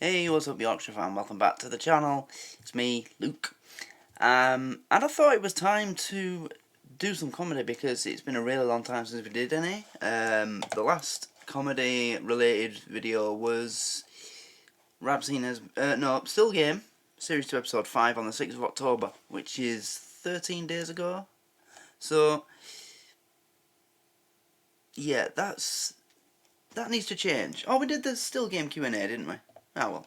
Hey, what's up Yorkshire fan, welcome back to the channel. It's me, Luke. And I thought it was time to do some comedy because it's been a really long time since we did any. The last comedy related video was Rabzina's, Still Game, Series 2 Episode 5 on the 6th of October, which is 13 days ago. So, yeah, that needs to change. Oh, we did the Still Game Q&A, didn't we? Oh well.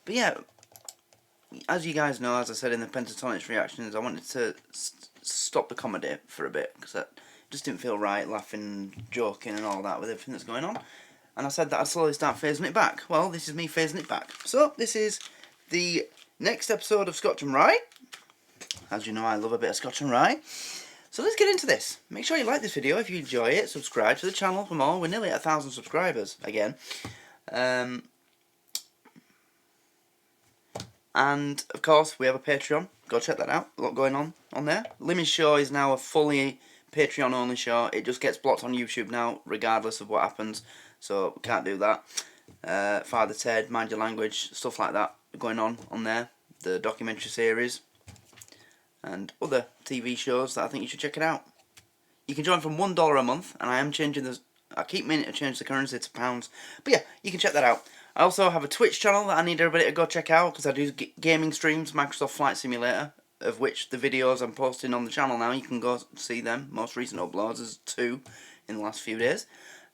But yeah, as you guys know, as I said in the Pentatonics reactions, I wanted to stop the comedy for a bit, because it just didn't feel right, laughing, joking and all that with everything that's going on. And I said that I'd slowly start phasing it back. Well, this is me phasing it back. So, this is the next episode of Scotch and Rye. As you know, I love a bit of Scotch and Rye. So let's get into this. Make sure you like this video if you enjoy it. Subscribe to the channel for more. We're nearly at 1,000 subscribers again. And, of course, we have a Patreon. Go check that out. A lot going on there. Limmy's show is now a fully Patreon-only show. It just gets blocked on YouTube now, regardless of what happens. So, we can't do that. Father Ted, Mind Your Language, stuff like that going on there. The documentary series. And other TV shows that I think you should check it out. You can join from $1 a month. And I am changing the... I keep meaning to change the currency to pounds. But yeah, you can check that out. I also have a Twitch channel that I need everybody to go check out, because I do gaming streams, Microsoft Flight Simulator, of which the videos I'm posting on the channel now, you can go see them. Most recent uploads is 2 in the last few days.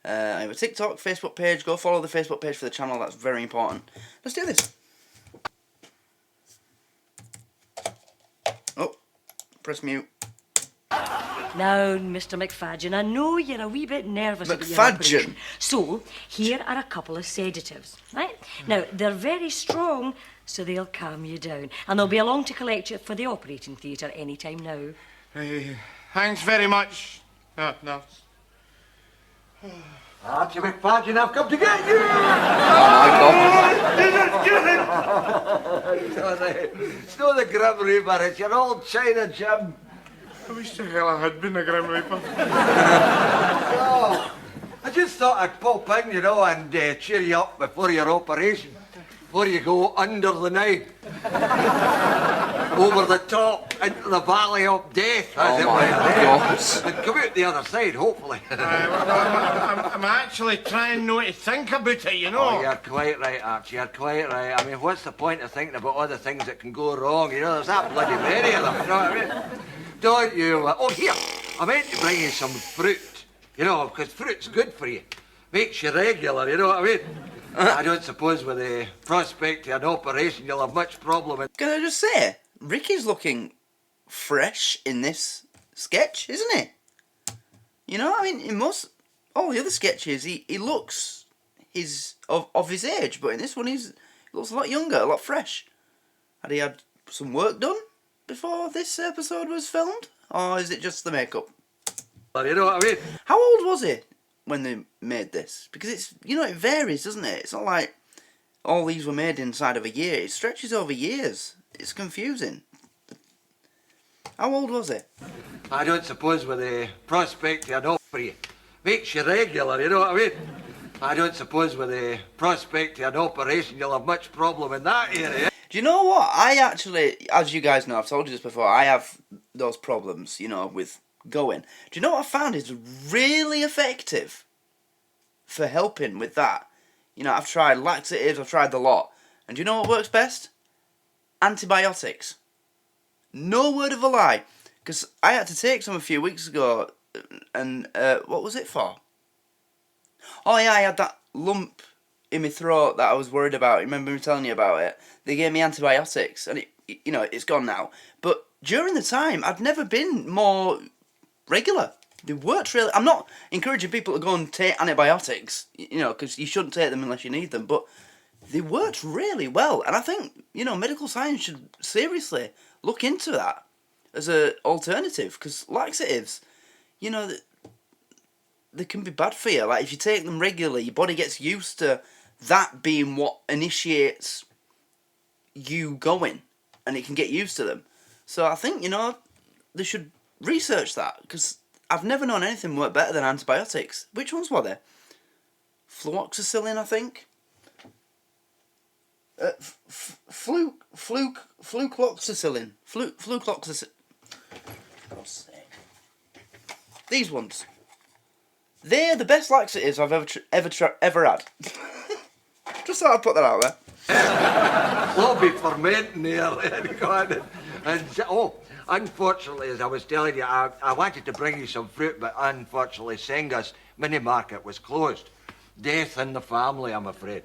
I have a TikTok, Facebook page. Go follow the Facebook page for the channel, that's very important. Let's do this. Oh, press mute. Now, Mr. McFadgen, I know you're a wee bit nervous about your operation. So, here are a couple of sedatives, right? Now, they're very strong, so they'll calm you down. And they'll be along to collect you for the operating theatre any time now. Thanks very much, nurse. Archie McFadgen, I've come to get you! It's not the Grim Reaper, it's your old China Jim. I wish the hell I had been a Grim Reaper. Oh, I just thought I'd pop in, you know, and cheer you up before your operation. Before you go under the knife. Over the top, into the valley of death, as it were. And come out the other side, hopefully. I'm actually trying not to think about it, you know. Oh, you're quite right, Archie, you're quite right. I mean, what's the point of thinking about all the things that can go wrong? You know, there's that bloody many of them, you know what I mean? Don't you? Oh, here, I meant to bring you some fruit. You know, because fruit's good for you. Makes you regular, you know what I mean? I don't suppose with the prospect of an operation you'll have much problem with... Can I just say, Ricky's looking fresh in this sketch, isn't he? You know, I mean, in most... all the other sketches, he looks of his age, but in this one he looks a lot younger, a lot fresh. Had he had some work done before this episode was filmed? Or is it just the makeup? You know what I mean? How old was he when they made this? Because it's, you know, it varies, doesn't it? It's not like all these were made inside of a year. It stretches over years. It's confusing. How old was he? I don't suppose with the prospect of an operation makes you regular, you know what I mean? I don't suppose with the prospect of an operation you'll have much problem in that area. Do you know what? I actually, as you guys know, I've told you this before, I have those problems, you know, with going. Do you know what I found is really effective for helping with that? You know, I've tried laxatives, I've tried the lot. And do you know what works best? Antibiotics. No word of a lie. Because I had to take some a few weeks ago, and what was it for? Oh yeah, I had that lump in my throat that I was worried about. Remember me telling you about it? They gave me antibiotics, and you know, it's gone now. But during the time, I'd never been more regular. They worked really... I'm not encouraging people to go and take antibiotics, you know, because you shouldn't take them unless you need them, but they worked really well. And I think, you know, medical science should seriously look into that as an alternative, because laxatives, you know, they can be bad for you. Like, if you take them regularly, your body gets used to that being what initiates you going, and it can get used to them. So I think, you know, they should research that, because I've never known anything work better than antibiotics. Which ones were they? Fluoxacillin, I think. Flucloxacillin. Flucloxacillin. God's sake. These ones. They're the best laxatives I've ever had. Just thought I'd put that out there. We'll be fermenting there. And unfortunately, as I was telling you, I wanted to bring you some fruit, but unfortunately, Senga's mini market was closed. Death in the family, I'm afraid. It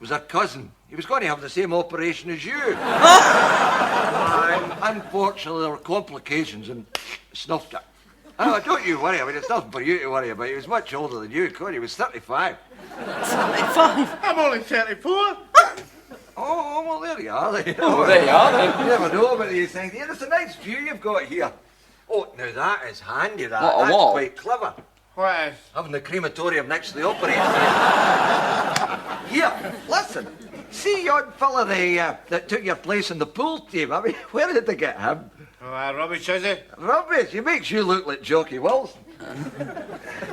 was a cousin. He was going to have the same operation as you. And unfortunately, there were complications and snuffed it. Oh, don't you worry. I mean, it's nothing for you to worry about. He was much older than you, God. He was 35. 35? I'm only 34. Oh, well, there you are. Oh, there you are, then. You never know about these things. Yeah, it's a nice view you've got here. Oh, now that is handy, that. What, a That's wall? quite clever. What is? Having the crematorium next to the operating theatre. Here, listen. See yon fella that took your place in the pool team? I mean, where did they get him? Oh, rubbish, is it? Rubbish. He makes you look like Jockey Wilson.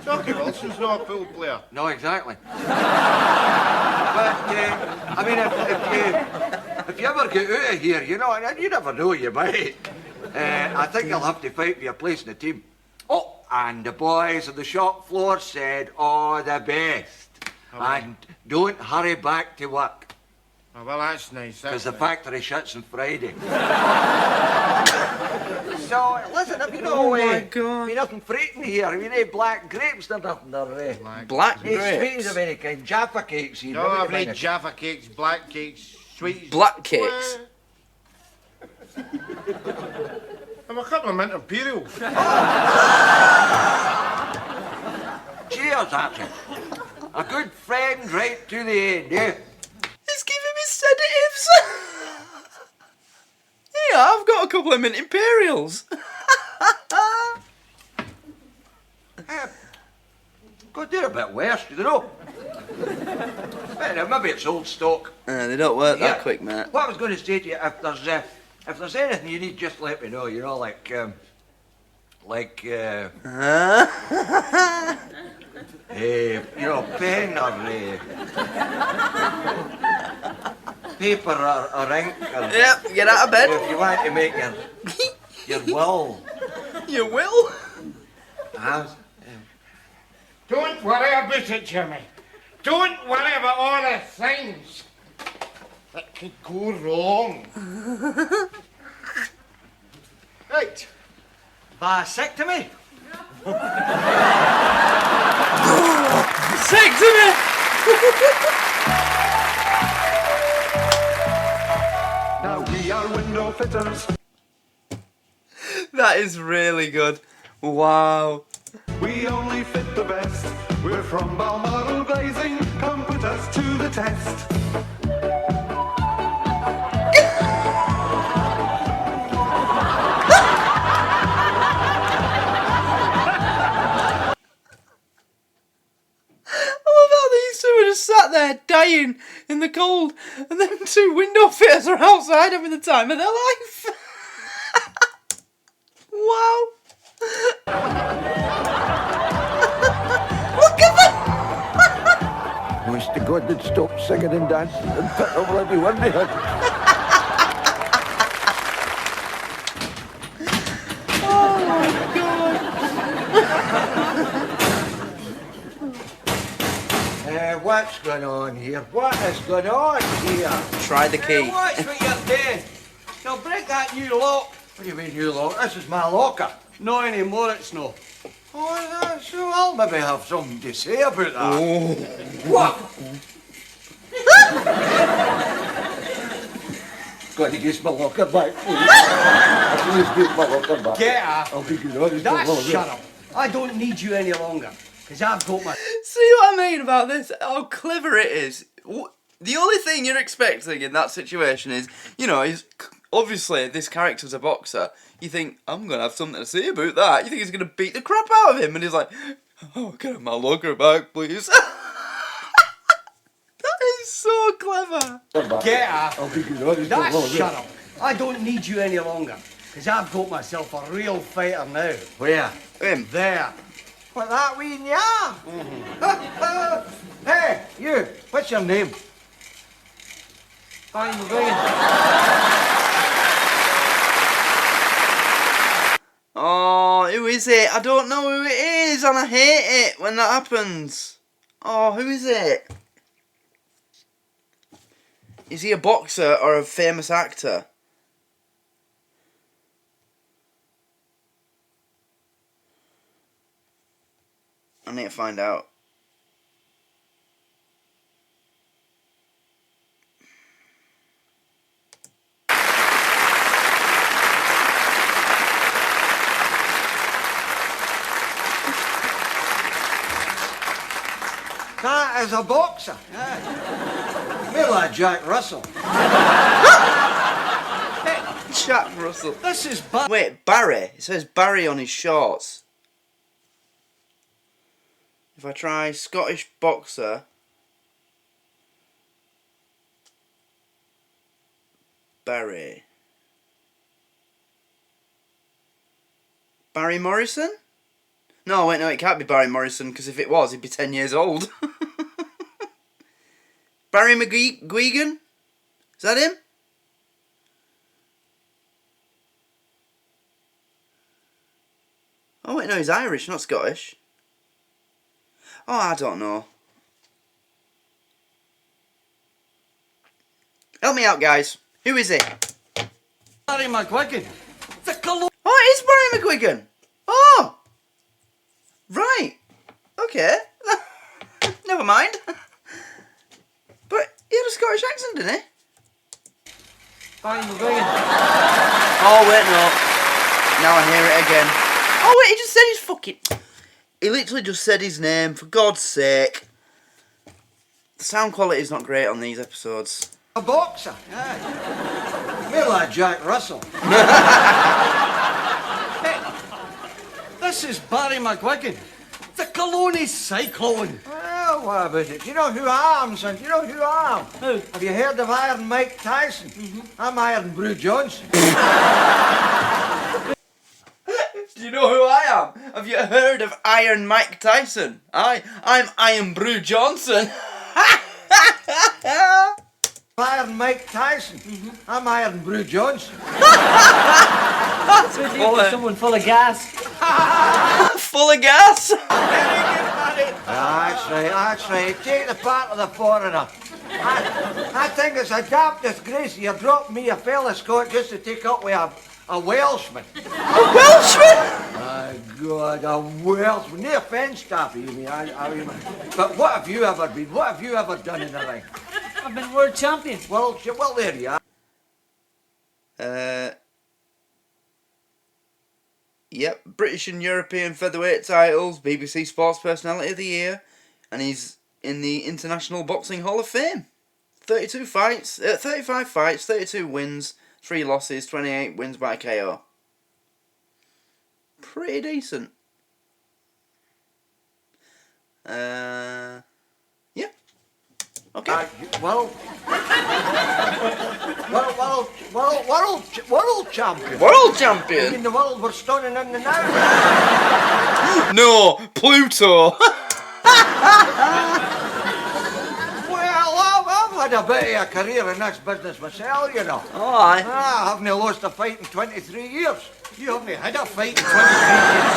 Jockey Wilson's not a pool player. No, exactly. But, I mean, if you ever get out of here, you know, and you never know, you might. I think you'll have to fight for your place in the team. Oh, and the boys on the shop floor said, all the best. And don't hurry back to work. Oh, well, that's nice. Because That's the nice. factory shuts on Friday. So, listen, if you know, Oh my God. nothing fruiting here. I mean, black grapes, they're nothing. They're Black sweets grapes. of any kind. Jaffa cakes, you No, know. I've made Jaffa cakes, black cakes, sweets. Black cakes. I'm a couple of mint imperials. Cheers, Archie. A good friend right to the end, eh? He's giving me sedatives. Yeah, I've got a couple of mint imperials. God, they're a bit worse, you know. Well, maybe it's old stock. They don't work that Yeah. quick, mate. What I was going to say to you, if there's anything you need, just let me know. You know, you know, pen or paper or ink. Or, Yep, get out of bed. if you want to make your will. You will? Don't worry about it, Jimmy. Don't worry about all the things that could go wrong. Right. Vasectomy? Sick to me! Now we are window fitters. That is really good. Wow. We only fit the best. We're from Balmoral Glazing. Come put us to the test. These two are just sat there dying in the cold, and then two window fitters are outside having the time of their life. Wow. Look at that. Wish to God they'd stop singing and dancing and put the bloody window in. Oh my God. What's going on here? What is going on here? Try the key. Watch what you're doing. Now break that new lock. What do you mean new lock? This is my locker. Not anymore, it's no. Oh, that's so I'll maybe have something to say about that. Oh. What? Got to get my locker back, please. Please get my locker back. Get her. I'll be good honest. That's shut up. I don't need you any longer, because I've got my... See what I mean about this? How clever it is. The only thing you're expecting in that situation is, you know, obviously this character's a boxer. You think, I'm going to have something to say about that. You think he's going to beat the crap out of him. And he's like, oh, can I have my locker back, please? That is so clever. Get her. I'll be good honest. That's shut up. I don't need you any longer, because I've got myself a real fighter now. Where? Him. There. What, that wee yeah? Hey, you, what's your name? Barry McGuigan. Oh, who is it? I don't know who it is, and I hate it when that happens. Oh, who is it? Is he a boxer or a famous actor? I need to find out. That is a boxer. More like Jack Russell. Jack Russell. This is Wait, Barry. It says Barry on his shorts. If I try Scottish boxer. Barry. Barry Morrison? No, wait, no, it can't be Barry Morrison, because if it was, he'd be 10 years old. Barry McGuigan? Is that him? Oh, wait, no, he's Irish, not Scottish. Oh, I don't know. Help me out, guys. Who is it? Barry McGuigan. The Callum. Oh, it is Barry McGuigan. Oh! Right. Okay. Never mind. But he had a Scottish accent, didn't he? Barry McGuigan. Oh, wait, no. Now I hear it again. Oh, wait, he just said his fucking... He literally just said his name, for God's sake. The sound quality is not great on these episodes. A boxer. More like Jack Russell. Hey, this is Barry McGuigan. The Cologne Cyclone. Well, what about it? Do you know who I am, son? Do you know who I am? Who? Have you heard of Iron Mike Tyson? I'm Iron Brew Johnson. Do you know who I am? Have you heard of Iron Mike Tyson? I'm Iron Brew Johnson. Iron Mike Tyson. I'm Iron Brew Johnson. Good news for someone full of gas. Full of gas? That's right. Take the part of the foreigner. I think it's a damn disgrace you're dropping me a fella Scot just to take up with a Welshman. A Welshman? My God, a Welshman. No offence, Taffy, you mean. I mean, but what have you ever been? What have you ever done in the ring? I've been world champion. Well, there you are. Yep, British and European featherweight titles, BBC Sports Personality of the Year, and he's in the International Boxing Hall of Fame. 35 fights, 32 wins, 3 losses, 28 wins by KO. Pretty decent. Yeah. Okay. World champion. World I champion? mean, the world we're stunning in the now. No, Pluto. Well, I've had a bit of a career in this business myself, you know. Oh, aye. I haven't lost a fight in 23 years. You haven't had a fight in 23 years.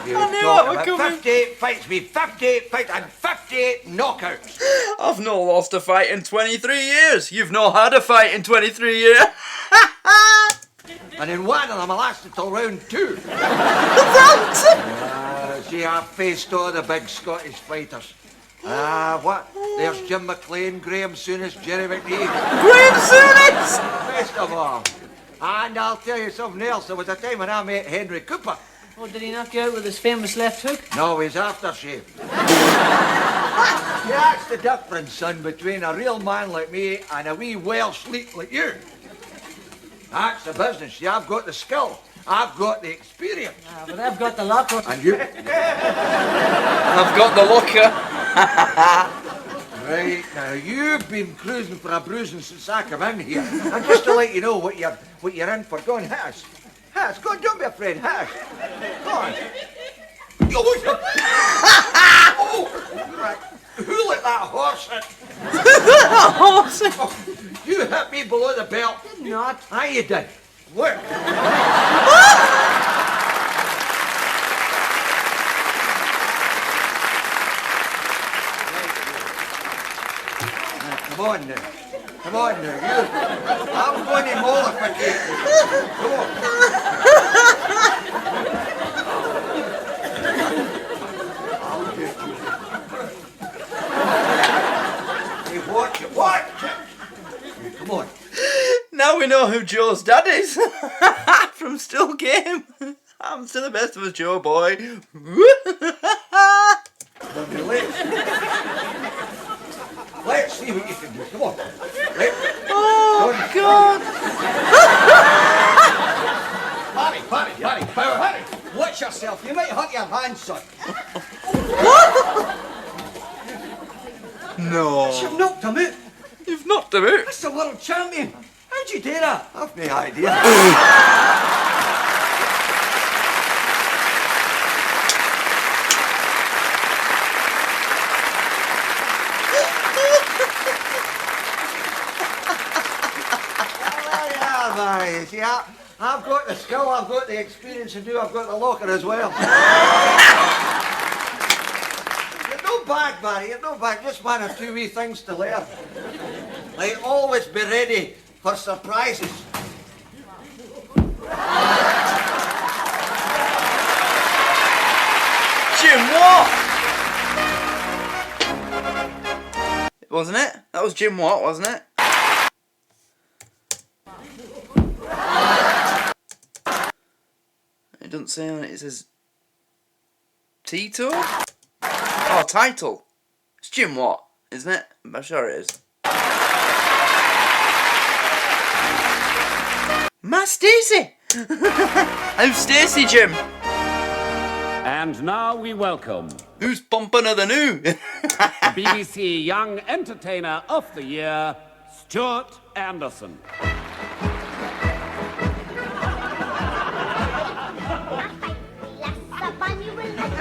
I knew it would come in. 58 fights, 58 fights and 58 knockouts. I've not lost a fight in 23 years. You've not had a fight in 23 years. And in one of them, I lasted till round 2. See, I've faced all the big Scottish fighters. What? There's Jim McLean, Graham Souness, Jerry McNee. Graham Souness! Best of all. And I'll tell you something else. There was a time when I met Henry Cooper. Oh, did he knock you out with his famous left hook? No, he's aftershave. Yeah, that's the difference, son, between a real man like me and a wee Welsh leak like you. That's the business. See, I've got the skill. I've got the experience. But I've got the locker. And you... I've got the locker. Right, now, you've been cruising for a bruising since I come in here. And just to let you know what you're in for, go on, hit us. Hit us, go on, don't be afraid, hit us. Go on. Oh, right. Who let that horse in? Horse? me below the belt. Did not. Aye, you did. Look. Come on now. Come on now, you. I'm going to mollificate you. Come on. I'll get you. Hey, watch it, watch it. Hey, come on. Now we know who Joe's dad is. From Still Game. I'm to the best of us, Joe boy. Let's see what you can do. Come on. Oh, God. Paddy, watch yourself. You might hurt your hand, son. No. You've knocked him out. You've knocked him out. That's the world champion. How'd you do that? I've no idea. Yeah, I've got the skill, I've got the experience to do, I've got the locker as well. You're no bad, Barry, you're no bad. Just one or two wee things to learn. Like, always be ready for surprises. Jim Watt! Wasn't it? That was Jim Watt, wasn't it? It doesn't say on it, it says Tito? Oh, title. It's Jim Watt, isn't it? I'm sure it is. My Stacey! I'm Stacey, Jim. And now we welcome Who's pumping of the new? BBC Young Entertainer of the Year, Stuart Anderson.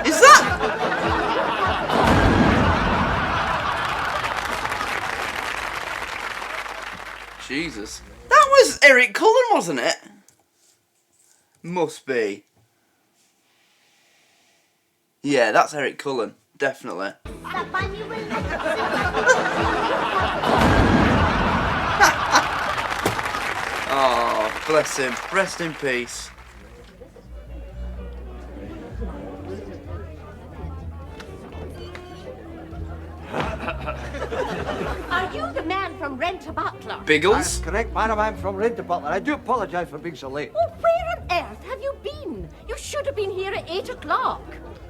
Is that? Jesus. That was Eric Cullen, wasn't it? Must be. Yeah, that's Eric Cullen. Definitely. Oh, bless him. Rest in peace. Are you the man from Rent-a-Butler? Biggles? That's correct, madam. I'm from Rent-a-Butler. I do apologise for being so late. Oh, where on earth have you been? You should have been here at 8 o'clock.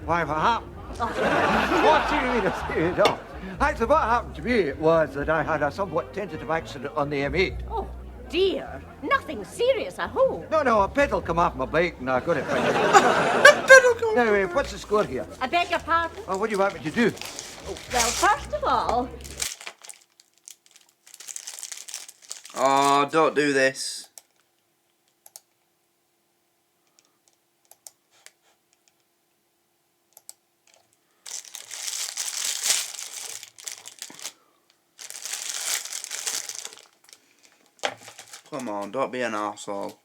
Why, what happened? What do you mean to say it all? Actually, what happened to me was that I had a somewhat tentative accident on the M8. Oh, dear. Nothing serious, I hope. No, a pedal come off my bike and I got it. Now, what's the score here? I beg your pardon? Oh, what do you want me to do? Oh, well, first of all... Oh, don't do this. Come on, don't be an arsehole.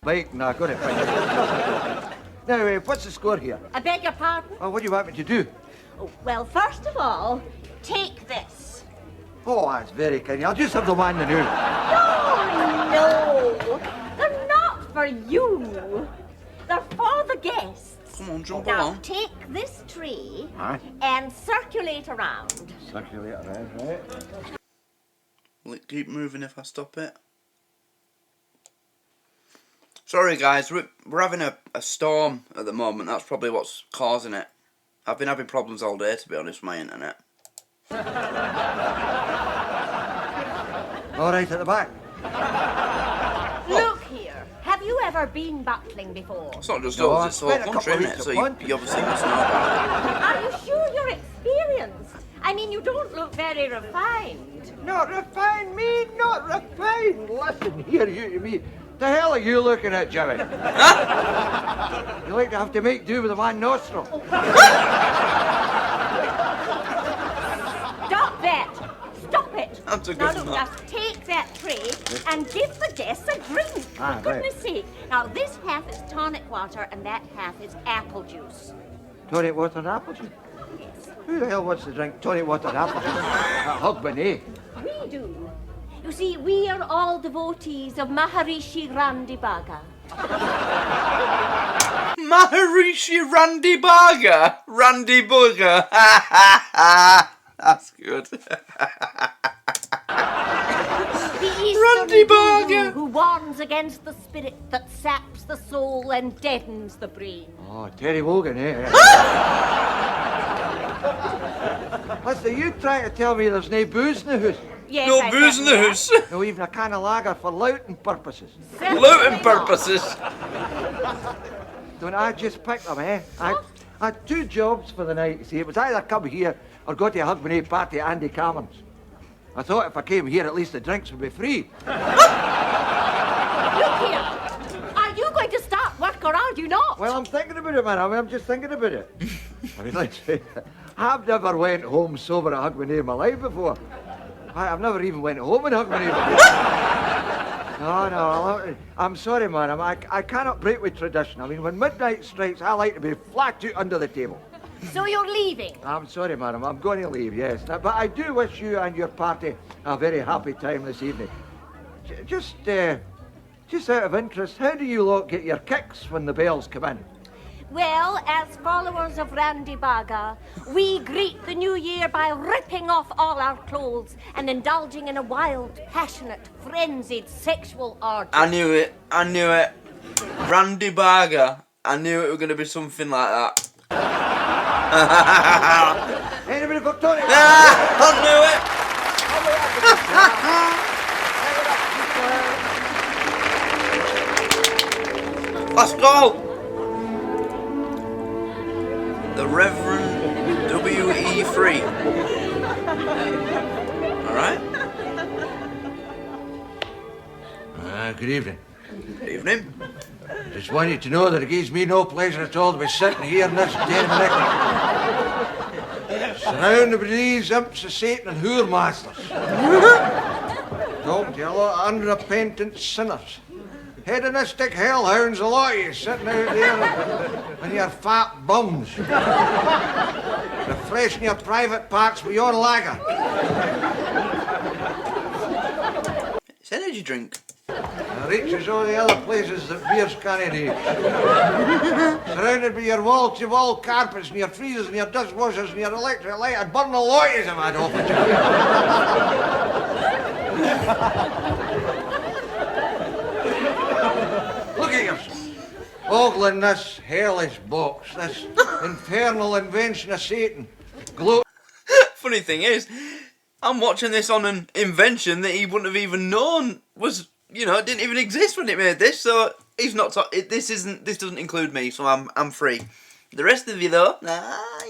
Bike and I got it. Now, what's the score here? I beg your pardon? Oh, what do you want me to do? Oh, well, first of all, take this. Oh, that's very kind. I'll just have the one and new. No, they're not for you. They're for the guests. Come on, jump Now, along. take this tray Aye. and circulate around. Circulate around, right? Will it keep moving if I stop it? Sorry guys, we're having a storm at the moment. That's probably what's causing it. I've been having problems all day, to be honest, with my internet. All right at the back. Look here. Have you ever been buckling before? It's not just us, it's the whole country, isn't it? So you obviously must know about Are you sure you're experienced? I mean, you don't look very refined. Not refined, me, not refined. Listen here, you to me. The hell are you looking at, Jimmy? You like to have to make do with one nostril. Stop that! Stop it! That's a good Now look, one. just take that tray and give the guests a drink. Ah, For goodness right. sake. Now this half is tonic water and that half is apple juice. Tonic water and apple juice? Yes. Who the hell wants to drink tonic water and apple juice? That Hogmanay. We do. You see, we are all devotees of Maharishi Randibaga. Maharishi Randy Barger! Randy Bugger! That's good. The Eastern Randy guru Barger. who warns against the spirit that saps the soul and deadens the brain. Oh, Terry Wogan, eh? Listen, you trying to tell me there's no booze in the house? Yes, No I booze in the certainly house. No, even a can of lager for louting purposes. am. Looting purposes. Don't I just pick them, eh? I had 2 jobs for the night, you see. It was either come here or go to a Hogmanay party at Andy Cameron's. I thought if I came here, at least the drinks would be free. Look here. Are you going to start work or are you not? Well, I'm thinking about it, man. I'm just thinking about it. I mean, like I say, I've never went home sober at Hogmanay in my life before. I've never even went home in Hogmanay before. No, I'm sorry, man. I cannot break with tradition. I mean, when midnight strikes, I like to be flat out under the table. So you're leaving? I'm sorry, madam. I'm going to leave, yes. Now, but I do wish you and your party a very happy time this evening. Just out of interest, how do you lot get your kicks when the bells come in? Well, as followers of Randy Baga, we greet the new year by ripping off all our clothes and indulging in a wild, passionate, frenzied sexual orgy. I knew it. Randy Barger. I knew it was going to be something like that. Anybody got Tony? I knew it. Let's go. The Reverend W.E. Free. All right. Good evening. Good evening. Just wanted to know that it gives me no pleasure at all to be sitting here in this den of iniquity, surrounded by these imps of Satan and whoremasters, talking to a lot of unrepentant sinners, hedonistic hellhounds, a lot of you sitting out there on your fat bums, refreshing your private parts with your lager. It's energy drink. It reaches all the other places that beers can't reach. Surrounded by your wall-to-wall carpets and your freezers and your dishwashers and your electric light, I'd burn the lot of them, I'd offer to. Look at yourself. Ogling this hellish box, this infernal invention of Satan. Funny thing is, I'm watching this on an invention that he wouldn't have even known was, it didn't even exist when it made this. So he's not. This doesn't include me. So I'm free. The rest of you though,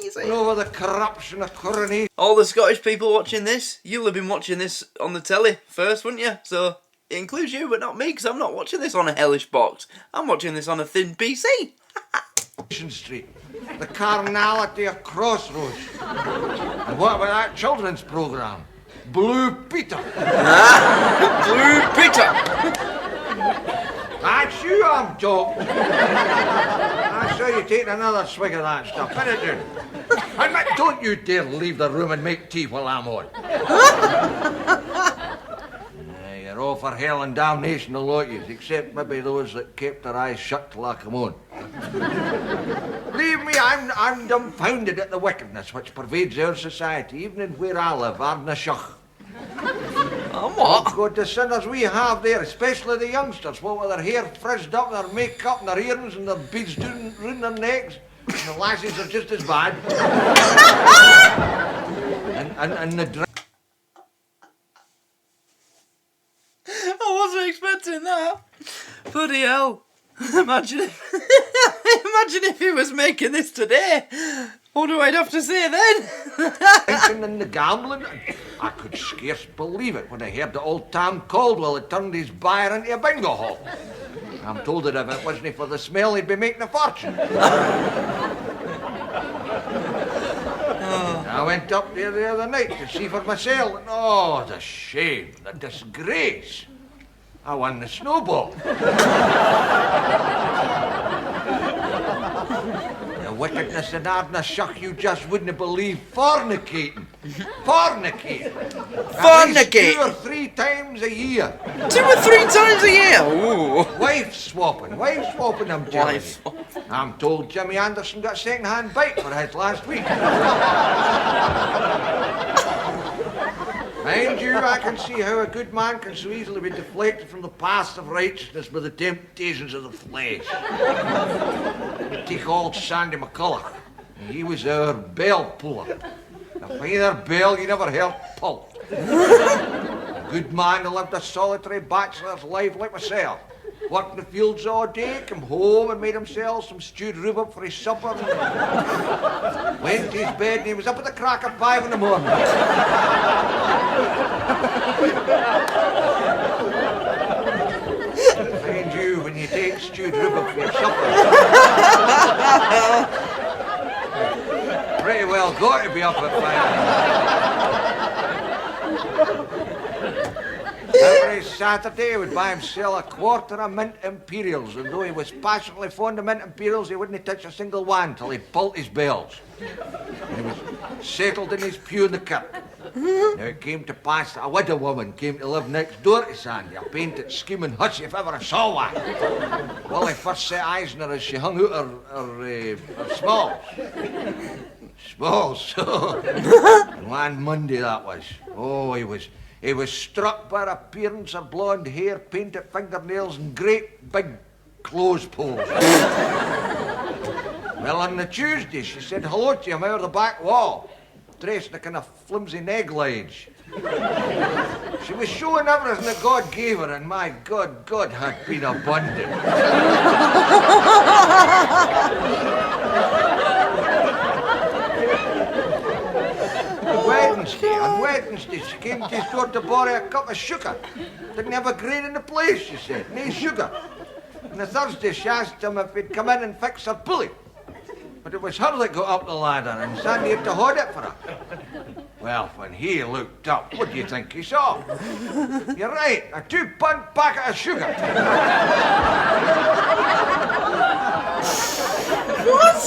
you see. Over the corruption of coronation. All the Scottish people watching this, you'll have been watching this on the telly first, wouldn't you? So it includes you, but not me, because I'm not watching this on a hellish box. I'm watching this on a thin PC. Street, the carnality of Crossroads. And what about that children's programme? Blue Peter. Blue Peter. That's you I'm talking to. I saw you taking another swig of that stuff. Put it down. And don't you dare leave the room and make tea while I'm on. You're all for hell and damnation, the lot of yous, except maybe those that kept their eyes shut till I come on. Believe me, I'm dumbfounded at the wickedness which pervades our society, even in where I live, Ardnashach. What? God, the sinners we have there, especially the youngsters, what with their hair frizzed up, their makeup and their earrings and their beads ruining their necks. And the lasses are just as bad. and the I wasn't expecting that. Bloody hell. Imagine if he was making this today. What do I have to say then? and the gambling. I could scarce believe it when I heard that old Tom Caldwell had turned his byre into a bingo hall. I'm told that if it wasn't for the smell, he'd be making a fortune. I went up there the other night to see for myself, and oh, the shame, the disgrace. I won the snowball. The wickedness and Ardnashuck you just wouldn't believe. Fornicating. Fornicating. Fornicate? 2 or 3 times a year. 2 or 3 times a year? Ooh. Wife swapping, I'm telling you. I'm told Jimmy Anderson got a second-hand bike for his last week. Mind you, I can see how a good man can so easily be deflected from the path of righteousness by the temptations of the flesh. Take old Sandy McCulloch. He was our bell puller. A finer bell you never heard pull. A good man who lived a solitary bachelor's life like myself. Worked in the fields all day, come home and made himself some stewed rhubarb for his supper. Went to his bed and he was up at the crack of 5 in the morning. Mind you, when you take stewed rhubarb for your supper, pretty well got to be up at 5. Every Saturday he would buy himself a quarter of mint imperials, and though he was passionately fond of mint imperials, he wouldn't touch a single one till he pulled his bells. And he was settled in his pew in the kirk. Now it came to pass that a widow woman came to live next door to Sandy, a painted, scheming hussy if ever I saw one. Well, I first set eyes on her as she hung out her smalls. Smalls. One Monday that was. Oh, he was struck by her appearance, her blonde hair, painted fingernails, and great big clothes poles. Well, on the Tuesday, she said hello to him out of the back wall, dressed in a kind of flimsy negliege. She was showing everything that God gave her, and my God, God had been abundant. On Wednesday, she came to his door to borrow a cup of sugar. Didn't have a grain in the place, she said, no sugar. On the Thursday, she asked him if he'd come in and fix her pulley. But it was her that got up the ladder, and Sandy had to hold it for her. Well, when he looked up, what do you think he saw? You're right, a 2-pound packet of sugar. What?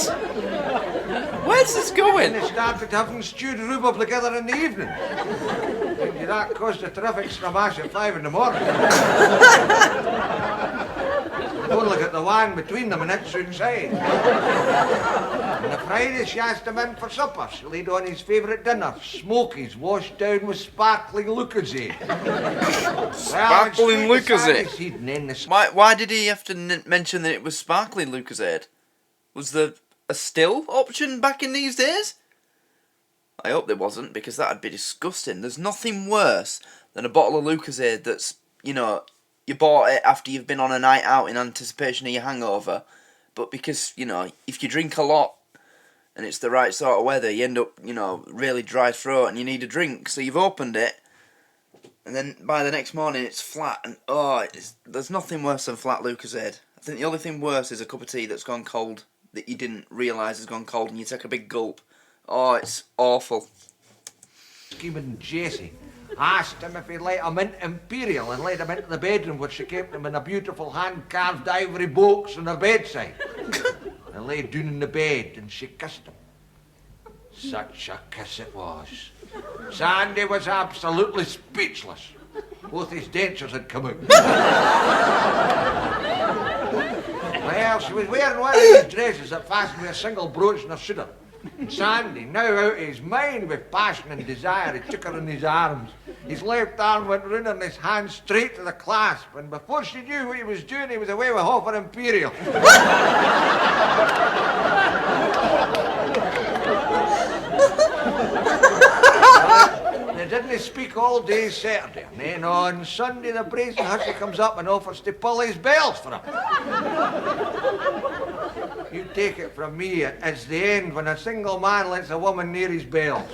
Where's this going? And they started having stewed rhubarb together in the evening. And that caused a terrific scramash at 5 in the morning. Don't look at the wine between them and it's outside. On the Friday, she asked him in for supper. She laid on his favourite dinner, smokies washed down with sparkling Lucozade. Sparkling Lucozade? Why did he have to mention that it was sparkling Lucozade? Was there a still option back in these days? I hope there wasn't, because that'd be disgusting. There's nothing worse than a bottle of Lucozade that's, you know, you bought it after you've been on a night out in anticipation of your hangover, but because, you know, if you drink a lot and it's the right sort of weather, you end up, you know, really dry throat and you need a drink, so you've opened it, and then by the next morning it's flat, and there's nothing worse than flat Lucozade. I think the only thing worse is a cup of tea that's gone cold, that you didn't realise has gone cold, and you take a big gulp. Oh, it's awful. Scheming Jessie asked him if he'd like a mint imperial and led him into the bedroom where she kept him in a beautiful hand-carved ivory box on her bedside. And lay down in the bed and she kissed him. Such a kiss it was. Sandy was absolutely speechless. Both his dentures had come out. Well, she was wearing one of these dresses that fastened with a single brooch and a shoulder. And Sandy, now out of his mind with passion and desire, he took her in his arms. His left arm went round and his hand straight to the clasp, and before she knew what he was doing, he was away with half her imperial. They didn't speak all day Saturday, and then on Sunday the brazen hussy comes up and offers to pull his bells for him. You take it from me, it's the end when a single man lets a woman near his bells.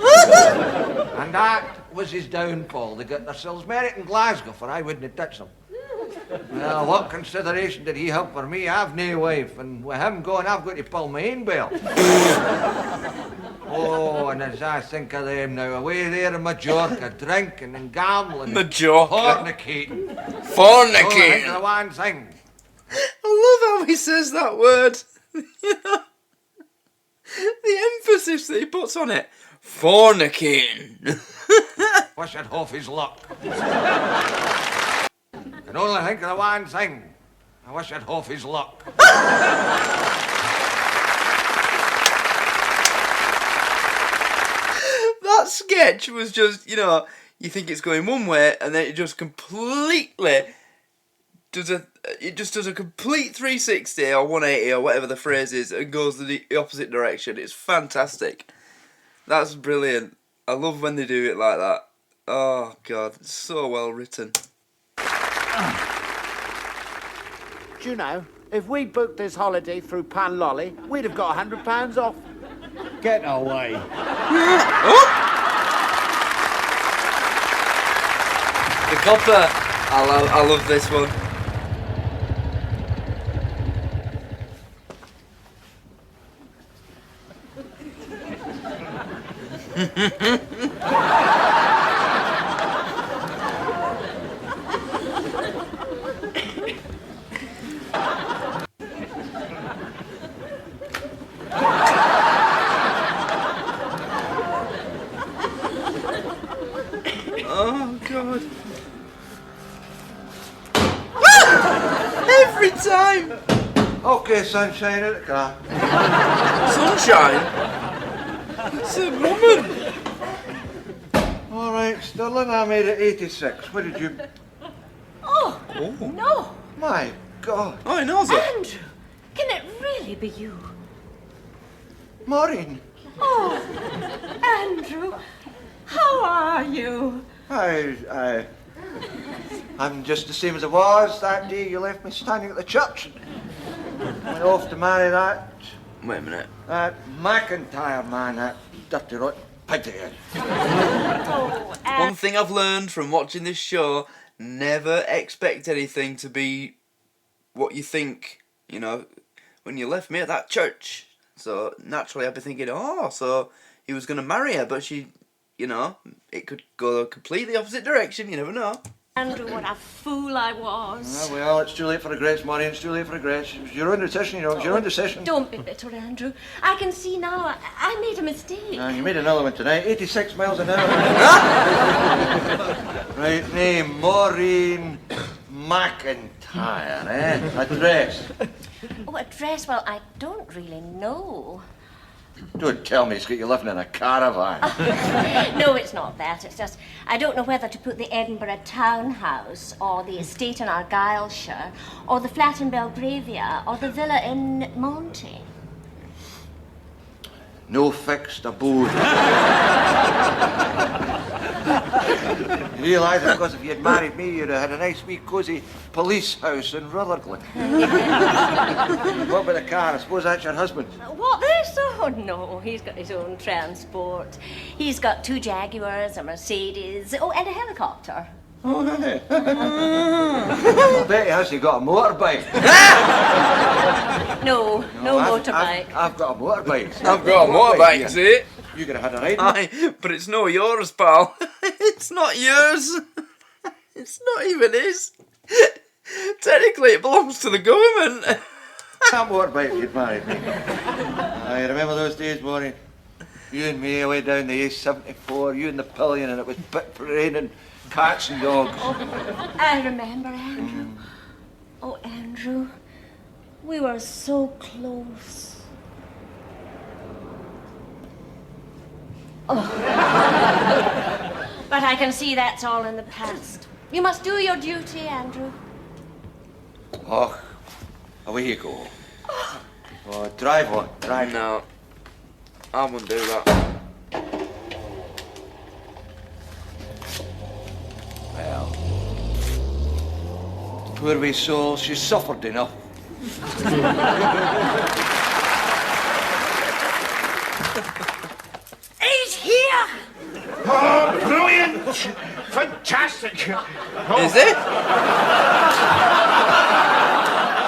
And that was his downfall. They got themselves married in Glasgow, for I wouldn't touch them. Well, what consideration did he have for me? I've no wife, and with him gone, I've got to pull my own bell. Oh, and as I think of them now, away there in Majorca, drinking and gambling. Majorca. Fornicating. Fornicating. Oh, the one thing. I love how he says that word. The emphasis that he puts on it. Fornicating. Wish I'd half his luck. Can only think of the one thing. I wish I'd half his luck. That sketch was just, you know, you think it's going one way, and then it just completely does a complete 360 or 180 or whatever the phrase is, and goes the opposite direction. It's fantastic. That's brilliant. I love when they do it like that. Oh God, it's so well written. Do you know, if we'd booked this holiday through Pan Lolly, we'd have got £100 off. Get away. The copper. I love this one. Oh God. Every time. Okay, sunshine in the car. Sunshine? It's a woman. All right, Sterling, I made it 86. What did you... Oh, no. My God. Oh, he knows it. Andrew, can it really be you? Maureen. Oh, Andrew, how are you? I'm just the same as I was that day you left me standing at the church. Went off to marry that... Wait a minute. That McIntyre man, that dirty rotten pig. One thing I've learned from watching this show, never expect anything to be what you think, you know, when you left me at that church. So naturally I'd be thinking, oh, so he was going to marry her, but she, you know, it could go completely opposite direction, you never know. Andrew, what a fool I was. Well, it's too late for regrets, Maureen, it's too late for regrets. It was your own decision, you know, it was your own decision. Don't be bitter, Andrew. I can see now I made a mistake. You made another one tonight, 86 miles an hour. Right name, Maureen McIntyre, eh? Address. Oh, address? Well, I don't really know. Don't tell me it's got you living in a caravan. No, it's not that. It's just I don't know whether to put the Edinburgh townhouse or the estate in Argyllshire or the flat in Belgravia or the villa in Monty. No fixed abode. You realise, of course, if you had married me, you'd have had a nice wee cosy police house in Rutherglen. What about the car? I suppose that's your husband. What, this? Oh, no. He's got his own transport. He's got 2 Jaguars, a Mercedes, oh, and a helicopter. Oh, really? I bet he has got a motorbike. No motorbike. I've got a motorbike. I've got a motorbike, see? You could have had a ride. Aye, but it's not yours, pal. It's not yours. It's not even his. Technically, it belongs to the government. That motorbike you'd married me. I remember those days, Maureen. You and me away down the A74, you in the pillion, and it was bit raining cats and dogs. Oh, I remember, Andrew. Oh, Andrew, we were so close. Oh. But I can see that's all in the past. You must do your duty, Andrew. Oh, away you go. Oh, drive on, drive. No, I wouldn't do that. Well, poor wee soul, she's suffered enough. He's here! Oh, brilliant! Fantastic! Oh. Is it?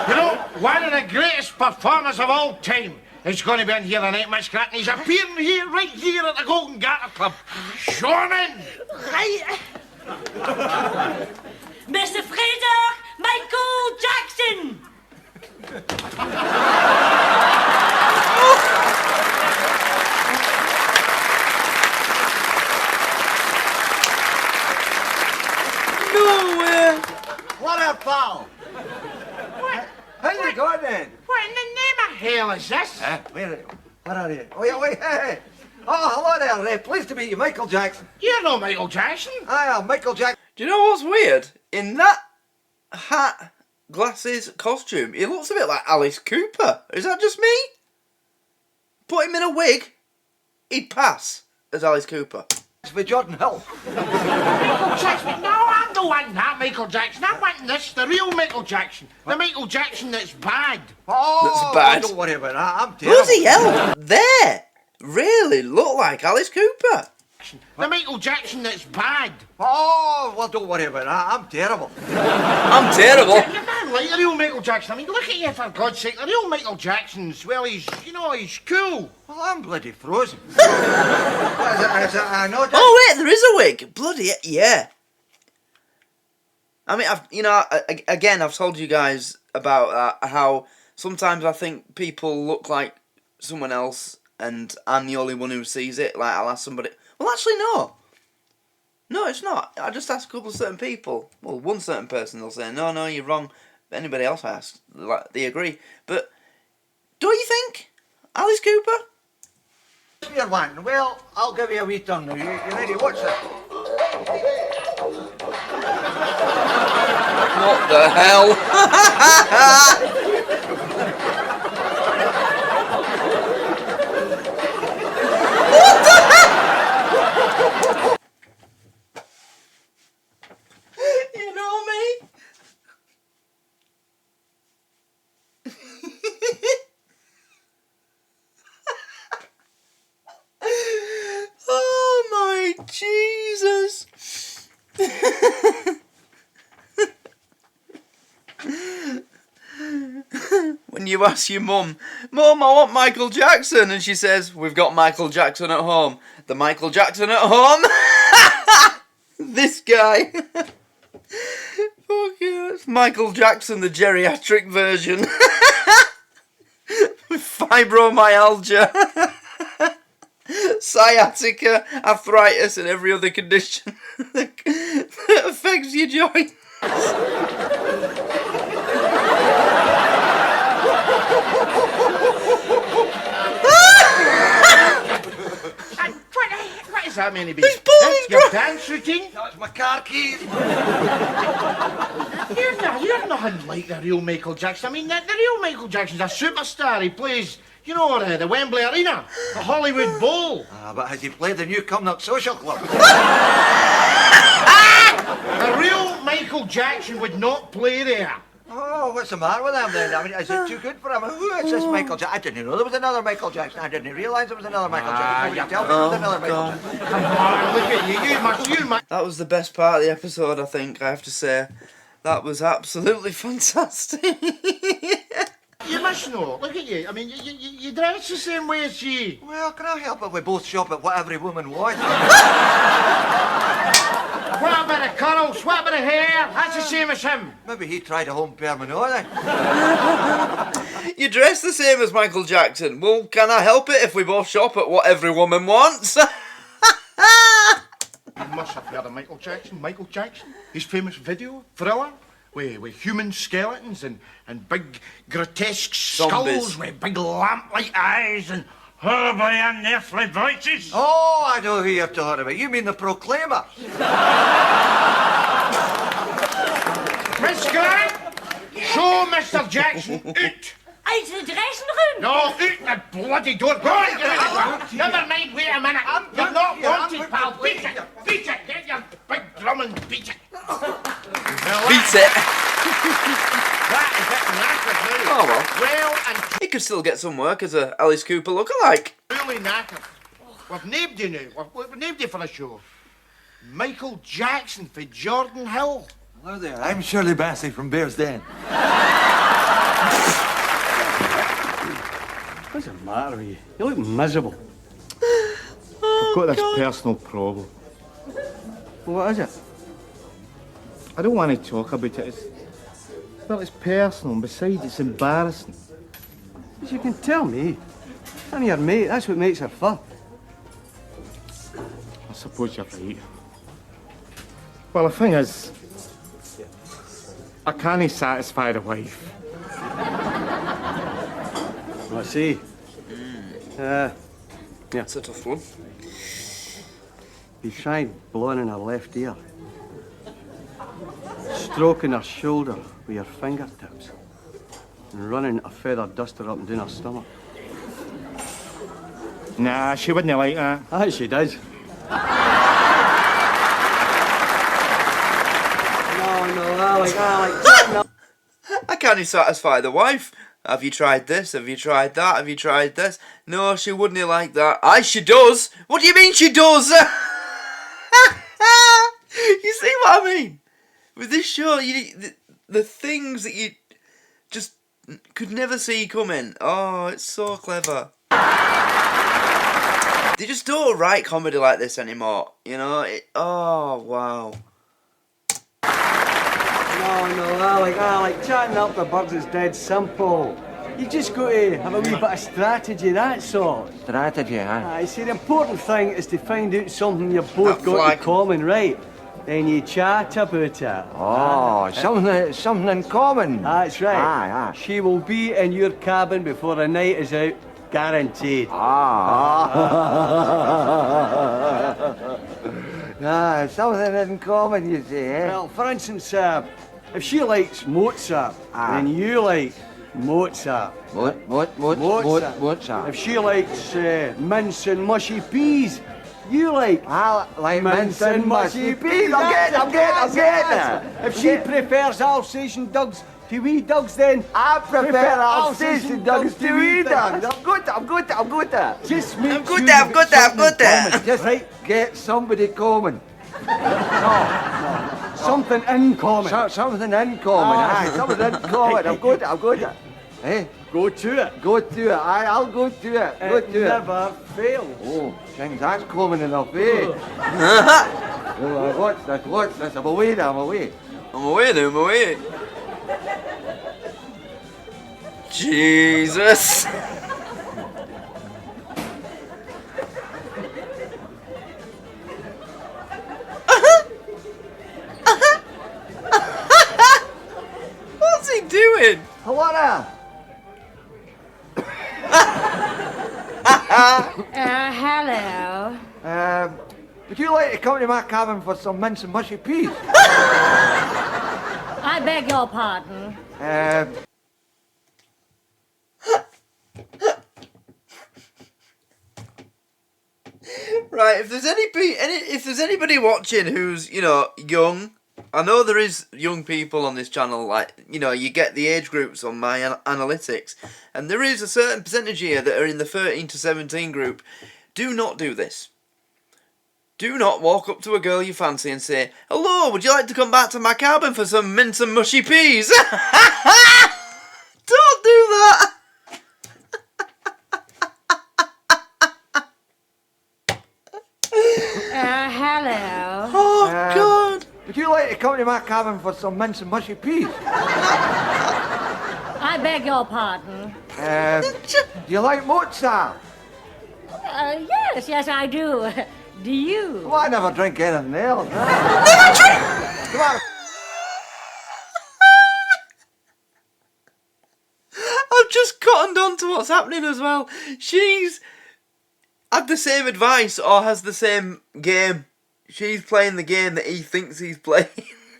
You know, one of the greatest performers of all time is going to be in here tonight, Miss Grattan. He's appearing here, right here at the Golden Garter Club. Show him in! Right. Mr. Fraser, Michael Jackson! No way! What a pal! How you going then? What in the name of hell is this? Where are you? Oh, yeah, wait, hey. Oh, hello there, Ray. Pleased to meet you, Michael Jackson. You're no Michael Jackson. I am Michael Jackson. Do you know what's weird? In that hat, glasses, costume, he looks a bit like Alice Cooper. Is that just me? Put him in a wig, he'd pass as Alice Cooper. It's for Jordan Hill. Michael Jackson? No, I'm the one, not Michael Jackson. I'm wanting this, the real Michael Jackson. The Michael Jackson that's bad. Oh, That's bad. Don't worry about that. I'm terrible. Bloody hell! There! Really look like Alice Cooper. The Michael Jackson that's bad. Oh, well, don't worry about that. I'm terrible. I'm terrible. You can't like the real Michael Jackson. I mean, look at you, for God's sake. The real Michael Jackson's, well, he's cool. Well, I'm bloody frozen. What is it? I know that. Oh wait, there is a wig. Bloody yeah. I mean, I've told you guys about how sometimes I think people look like someone else, and I'm the only one who sees it. Like I'll ask somebody. Well, actually, no. No, it's not. I just ask a couple of certain people. Well, one certain person, they'll say, no, you're wrong. Anybody else I ask, like, they agree. But don't you think Alice Cooper? You're one. Well, I'll give you a wee turn now. You ready? Watch this. What the hell? What the hell? You know me? Oh my Jesus. When you ask your mum, I want Michael Jackson, and she says, we've got Michael Jackson at home. The Michael Jackson at home? This guy. Fuck yeah, it's Michael Jackson, the geriatric version. With fibromyalgia, sciatica, arthritis, and every other condition that affects your joints. What is that mean to be? He's pulling his Your bra- dance routine? No, it's my car keys. You're nothing like the real Michael Jackson. I mean, the real Michael Jackson's a superstar. He plays, the Wembley Arena, the Hollywood Bowl. But has he played the new Cumnock Social Club? The real Michael Jackson would not play there. Oh, what's the matter with him then? I mean, is it too good for him? Who is this Michael Jackson? I didn't know there was another Michael Jackson. I didn't realise there was another Michael Jackson. yeah. Tell me there was another Michael Jackson. Come on, look at you. You must. That was the best part of the episode, I think, I have to say. That was absolutely fantastic. You must know. Look at you. I mean, you dress the same way as she. Well, can I help if we both shop at what every woman wants? What about the curls? What about the hair? That's the same as him. Maybe he tried a home permanent then. You dress the same as Michael Jackson. Well, can I help it if we both shop at what every woman wants? You must have heard of Michael Jackson. Michael Jackson, his famous video, Thriller, with human skeletons and big grotesque Zombies. skulls with big lamp-like eyes and Horrible unearthly voices. Oh, I know who you're talking about. You mean the Proclaimers. Miss Grant, show Mr. Jackson out. Out to the dressing room. No, out the bloody door. Go on, never mind, wait a minute. You're not wanted, pal. Beat it. Beat it. Get your big drum and beat it. Beat it. That is it, knackered now. Oh, well. Well and He could still get some work as a Alice Cooper lookalike. truly knackered. We've named you now. We've named you for a show. Michael Jackson for Jordan Hill. Hello there, I'm Shirley Bassey from Bear's Den. What's the matter with you? You look miserable. I've got this personal problem. What is it? I don't want to talk about it. It's personal, and besides, it's embarrassing. As you can tell me, I'm your mate. That's what makes her fun. I suppose you're right. Well, the thing is, I can't satisfy the wife. I see. Yeah. It's a tough one. You tried blowing in her left ear, stroking her shoulder with your fingertips, and running a feather duster up and down her stomach. Nah, she wouldn't like that. Aye, she does. No, Alec, no. I can't satisfy the wife. Have you tried this? Have you tried that? Have you tried this? No, she wouldn't like that. Aye, she does. What do you mean she does? You see what I mean? With this show, the things that you just could never see coming. Oh, it's so clever. They just don't write comedy like this anymore. You know? Oh, wow. No, Alec, chatting up the birds is dead simple. You just got to have a wee bit of strategy, that's all. Strategy, huh? I see, the important thing is to find out something you've both That got flag. in common, right? Then you chat about it. Oh, something in common. That's right. Aye. She will be in your cabin before the night is out, guaranteed. Something in common, you say, eh? Well, for instance, if she likes Mozart, then you like Mozart. Mozart. If she likes mince and mushy peas, you like I like mince and mushy peas. I'm getting it. If she prefers Alsatian dogs to wee dogs, then I prefer Alsatian dogs to wee dogs. I'm good. just I'm make good sure there, you've got something in common. Just right. get somebody common. Something in common. Something in common. Aye, something in common. I'm good. Eh? Go to it. Go to it. Aye, I'll go to it. It never fails. Oh, things that's common enough, eh? What's this? I'm away. I'm away. Jesus. What's he doing? Hello. Hello. Would you like to come to my cabin for some mince and mushy peas? I beg your pardon. Right, if there's anybody watching who's, young, I know there is young people on this channel, like, you get the age groups on my analytics, and there is a certain percentage here that are in the 13 to 17 group. Do not do this. Do not walk up to a girl you fancy and say, "Hello, would you like to come back to my cabin for some mince and mushy peas?" Don't do that. Hello. Oh, God. Would you like to come to my cabin for some mince and mushy peas? I beg your pardon. Do you like Mozart? Yes, I do. Do you? Well, I never drink anything else. Come on. I've just cottoned on to what's happening as well. She's had the same advice or has the same game. She's playing the game that he thinks he's playing.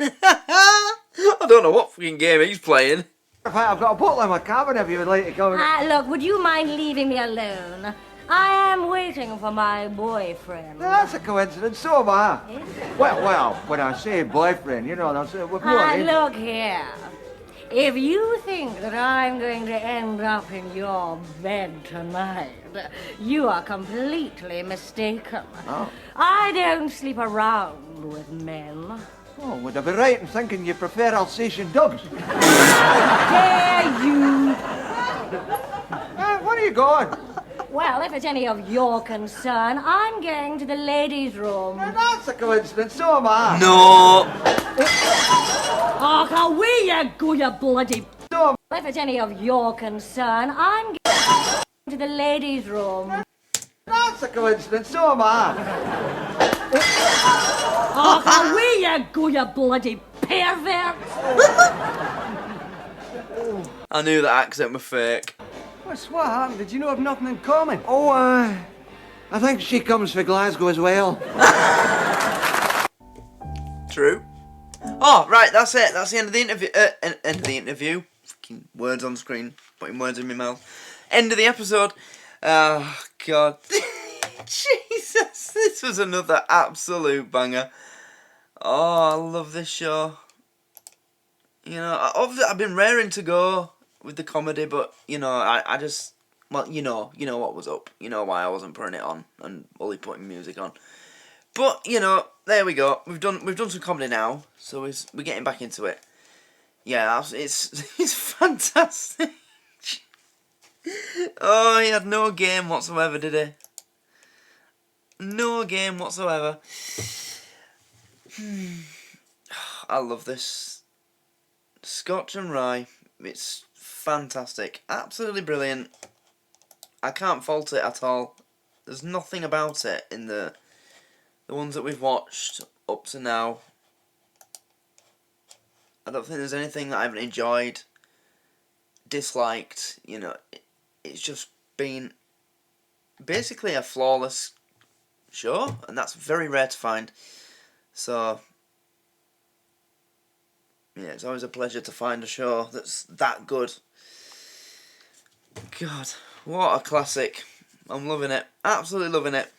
I don't know what fucking game he's playing. In fact, I've got a bottle in my cabin if you would like to come. Look, would you mind leaving me alone? I am waiting for my boyfriend. That's a coincidence, so am I. Well, when I say boyfriend, you know, that's with look here. If you think that I'm going to end up in your bed tonight, you are completely mistaken. Oh. I don't sleep around with men. Oh, would I be right in thinking you prefer Alsatian dogs? Dare you? Where are you going? Well, if it's any of your concern, I'm going to the ladies' room. That's a coincidence, so am I. No. Oh, away you go, you bloody... No. If it's any of your concern, I'm going to the ladies' room. That's a coincidence, so am I. Oh, away you go, you bloody pervert! I knew that accent was fake. What happened? Did you know have nothing in common? Oh, I think she comes for Glasgow as well. True. Oh, right, that's it. That's the end of the interview. End of the interview. Fucking words on screen. Putting words in my mouth. End of the episode. Oh, God. Jesus, this was another absolute banger. Oh, I love this show. You know, I've been raring to go with the comedy, but, you know, I just... Well, you know what was up. You know why I wasn't putting it on and only putting music on. But, you know, there we go. We've done some comedy now, so we're getting back into it. Yeah, it's fantastic. Oh, he had no game whatsoever, did he? No game whatsoever. I love this. Scotch and rye. It's fantastic. Absolutely brilliant. I can't fault it at all. There's nothing about it in the ones that we've watched up to now. I don't think there's anything that I haven't enjoyed, disliked. You know, it's just been basically a flawless show, and that's very rare to find. So, yeah, it's always a pleasure to find a show that's that good. God, what a classic. I'm loving it. Absolutely loving it.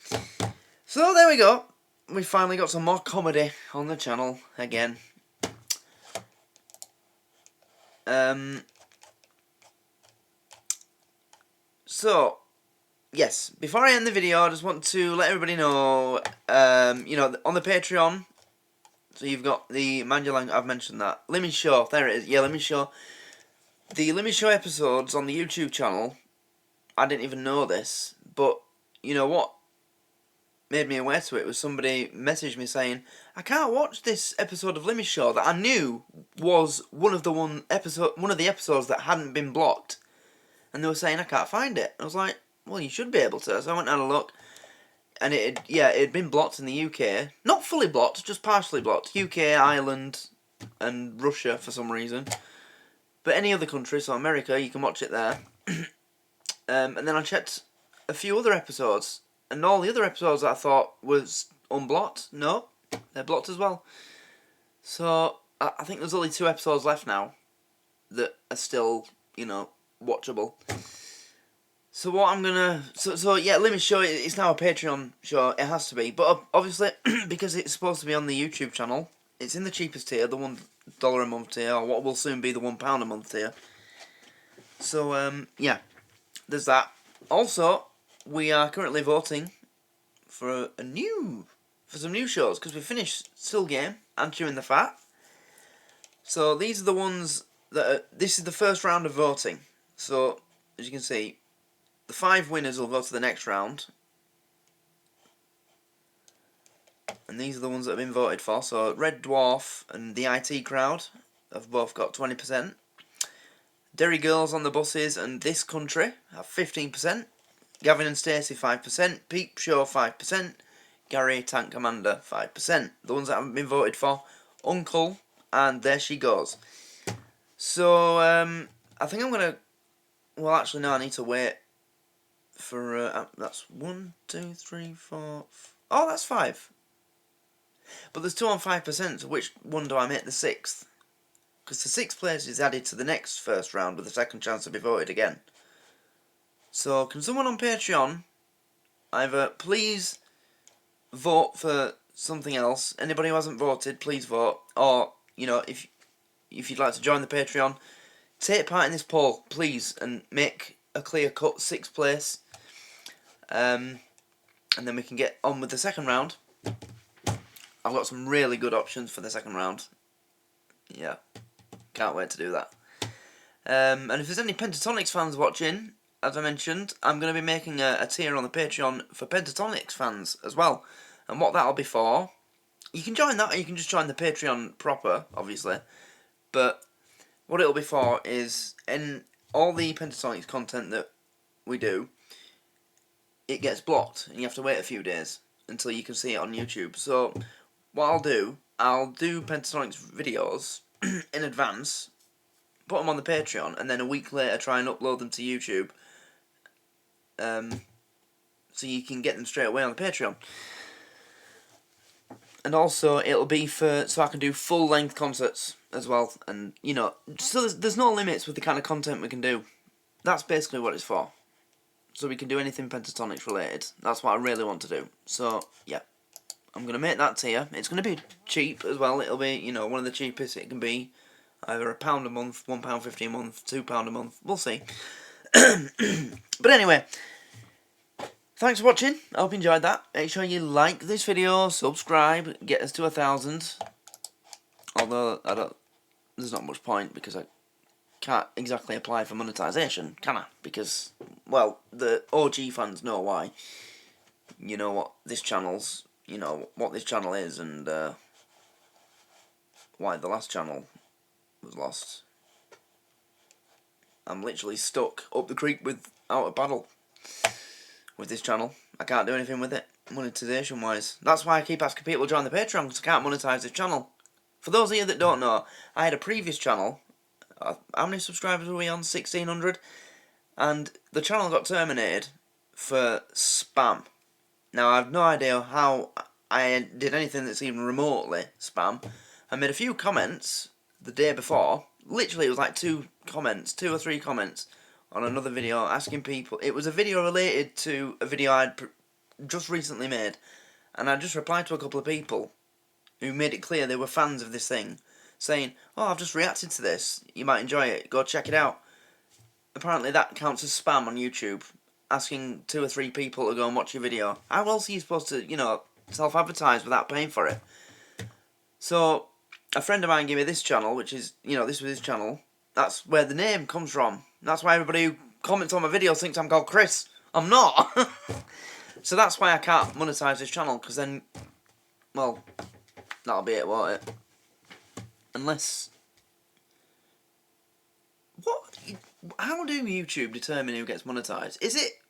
So, there we go. We finally got some more comedy on the channel again. So, yes, before I end the video, I just want to let everybody know, you know, on the Patreon, so you've got the Manual, I've mentioned that, Limmy Show, there it is, yeah, Limmy Show. The Limmy Show episodes on the YouTube channel, I didn't even know this, but, you know what made me aware to it was somebody messaged me saying, I can't watch this episode of Limmy Show that I knew was one of the episodes that hadn't been blocked. And they were saying, I can't find it. I was like, well, you should be able to. So I went and had a look. And it had been blocked in the UK. Not fully blocked, just partially blocked. UK, Ireland, and Russia for some reason. But any other country, so America, you can watch it there. And then I checked a few other episodes. And all the other episodes that I thought was unblocked, no, they're blocked as well. So I think there's only 2 episodes left now that are still, you know, watchable. So what I'm gonna... So yeah, Limmy Show, it's now a Patreon show, it has to be. But obviously, because it's supposed to be on the YouTube channel, it's in the cheapest tier, the $1 a month tier, or what will soon be the £1 a month tier. So, yeah, there's that. Also, we are currently voting for some new shows, because we finished Still Game and Chewing the Fat. So these are the ones that this is the first round of voting. So, as you can see, the 5 winners will go to the next round. And these are the ones that have been voted for. So, Red Dwarf and the IT Crowd have both got 20%. Derry Girls on the Buses and This Country have 15%. Gavin and Stacey 5%. Peep Show 5%. Gary Tank Commander 5%. The ones that haven't been voted for, Uncle and There She Goes. So, I think I'm going to... Well, actually, no, I need to wait for that's 1, 2, 3, 4. Oh, that's 5. But there's 2 on 5%. So which one do I make the 6th? Because the 6th place is added to the next first round with a second chance to be voted again. So can someone on Patreon either please vote for something else? Anybody who hasn't voted, please vote. Or, you know, if you'd like to join the Patreon, take part in this poll, please, and make a clear-cut 6th place. And then we can get on with the second round. I've got some really good options for the second round. Yeah, can't wait to do that. And if there's any Pentatonix fans watching, as I mentioned, I'm going to be making a tier on the Patreon for Pentatonix fans as well. And what that'll be for, you can join that or you can just join the Patreon proper, obviously. But what it'll be for is, in all the Pentatonix content that we do, it gets blocked and you have to wait a few days until you can see it on YouTube. So what I'll do Pentatonix videos in advance, put them on the Patreon, and then a week later try and upload them to YouTube. So you can get them straight away on the Patreon. And also it'll be so I can do full length concerts as well. And you know, so there's no limits with the kind of content we can do. That's basically what it's for. So we can do anything Pentatonix related. That's what I really want to do. So yeah, I'm going to make that tier. It's going to be cheap as well. It'll be, you know, one of the cheapest it can be. Either £1 a month, £1.50 a month, £2 a month. We'll see. But anyway, thanks for watching. I hope you enjoyed that. Make sure you like this video, subscribe, get us to 1,000. Although there's not much point because I can't exactly apply for monetization, can I? Because, well, the OG fans know why. You know what this channel's, you know what this channel is, and why the last channel was lost. I'm literally stuck up the creek without a paddle with this channel. I can't do anything with it, monetization wise. That's why I keep asking people to join the Patreon, because I can't monetize this channel. For those of you that don't know, I had a previous channel. How many subscribers were we on? 1,600. And the channel got terminated for spam. Now I have no idea how I did anything that's even remotely spam. I made a few comments the day before. Literally it was like 2 or 3 comments on another video asking people. It was a video related to a video I'd just recently made, and I just replied to a couple of people who made it clear they were fans of this thing, saying, oh, I've just reacted to this, you might enjoy it, go check it out. Apparently that counts as spam on YouTube, asking 2 or 3 people to go and watch your video. How else are you supposed to, you know, self-advertise without paying for it? So a friend of mine gave me this channel, which is, you know, this was his channel. That's where the name comes from. That's why everybody who comments on my videos thinks I'm called Chris. I'm not. So that's why I can't monetize this channel, because then, well, that'll be it, won't it? Unless... What? How do YouTube determine who gets monetized? Is it...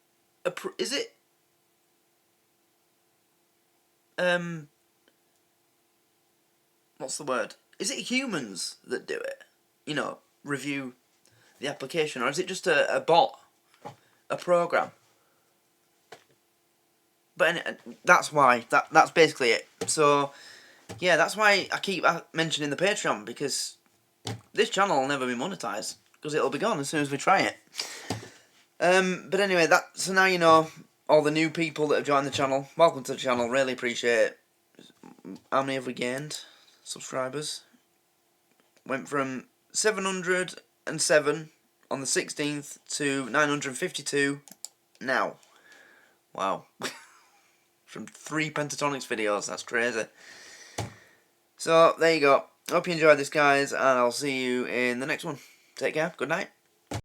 what's the word? Is it humans that do it? You know, review the application, or is it just a bot, a program? But that's why, that's basically it. So, yeah, that's why I keep mentioning the Patreon, because this channel will never be monetized, because it'll be gone as soon as we try it. But anyway, so now you know all the new people that have joined the channel. Welcome to the channel, really appreciate it. How many have we gained? Subscribers. Went from 707 on the 16th to 952 now. Wow. From 3 Pentatonix videos, that's crazy. So, there you go. Hope you enjoyed this, guys, and I'll see you in the next one. Take care, good night.